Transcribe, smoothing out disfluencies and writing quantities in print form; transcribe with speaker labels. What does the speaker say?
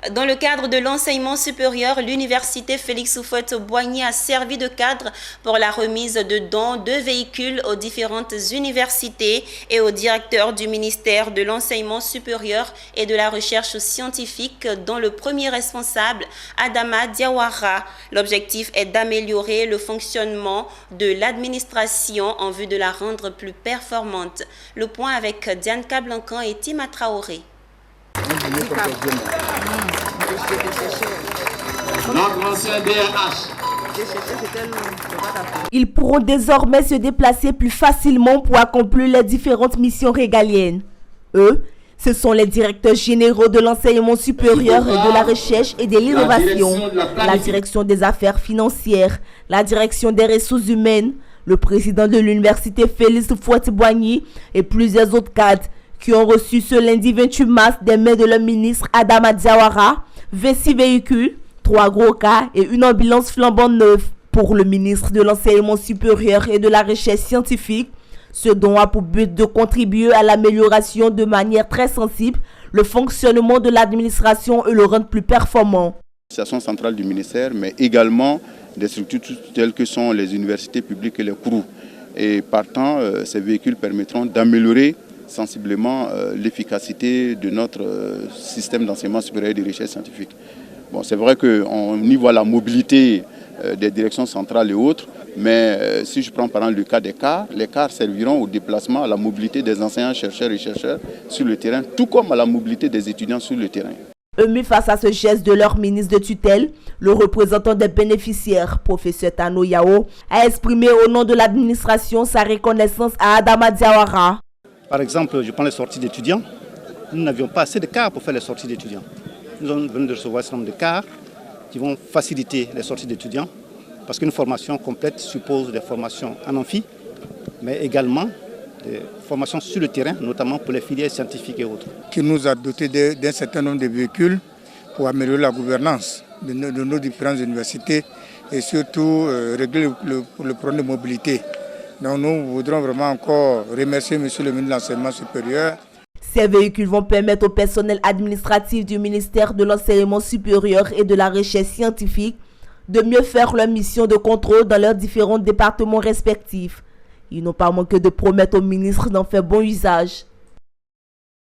Speaker 1: Dans le cadre de l'enseignement supérieur, l'université Félix Houphouët-Boigny a servi de cadre pour la remise de dons de véhicules aux différentes universités et au directeur du ministère de l'enseignement supérieur et de la recherche scientifique, dont le premier responsable, Adama Diawara. L'objectif est d'améliorer le fonctionnement de l'administration en vue de la rendre plus performante. Le point avec Diane Kablancan et Tima Traoré.
Speaker 2: Ils pourront désormais se déplacer plus facilement pour accomplir les différentes missions régaliennes. Eux, ce sont les directeurs généraux de l'enseignement supérieur et de la recherche et de l'innovation, la direction des affaires financières, la direction des ressources humaines, le président de l'université Félix Houphouët-Boigny et plusieurs autres cadres qui ont reçu ce lundi 28 mars des mains de leur ministre Adama Diawara 26 véhicules, 3 gros cars et une ambulance flambant neuve. Pour le ministre de l'enseignement supérieur et de la recherche scientifique, ce don a pour but de contribuer à l'amélioration de manière très sensible le fonctionnement de l'administration et le rendre plus performant.
Speaker 3: L'administration centrale du ministère, mais également des structures telles que sont les universités publiques et les CROU. Et partant, ces véhicules permettront d'améliorer sensiblement l'efficacité de notre système d'enseignement supérieur et de recherche scientifique. Bon, c'est vrai qu'on y voit la mobilité des directions centrales et autres, mais si je prends par exemple le cas des cars, les cars serviront au déplacement, à la mobilité des enseignants, chercheurs et chercheurs sur le terrain, tout comme à la mobilité des étudiants sur le terrain.
Speaker 2: Ému face à ce geste de leur ministre de tutelle, le représentant des bénéficiaires, professeur Tano Yao, a exprimé au nom de l'administration sa reconnaissance à Adama Diawara.
Speaker 4: Par exemple, je prends les sorties d'étudiants. Nous n'avions pas assez de cars pour faire les sorties d'étudiants. Nous venons de recevoir un certain nombre de cars qui vont faciliter les sorties d'étudiants parce qu'une formation complète suppose des formations en amphi, mais également des formations sur le terrain, notamment pour les filières scientifiques et autres.
Speaker 5: Qui nous a doté d'un certain nombre de véhicules pour améliorer la gouvernance de nos différentes universités et surtout régler le problème de mobilité. Donc nous voudrons vraiment encore remercier M. le ministre de l'Enseignement supérieur.
Speaker 2: Ces véhicules vont permettre au personnel administratif du ministère de l'Enseignement supérieur et de la recherche scientifique de mieux faire leur mission de contrôle dans leurs différents départements respectifs. Ils n'ont pas manqué de promettre au ministre d'en faire bon usage.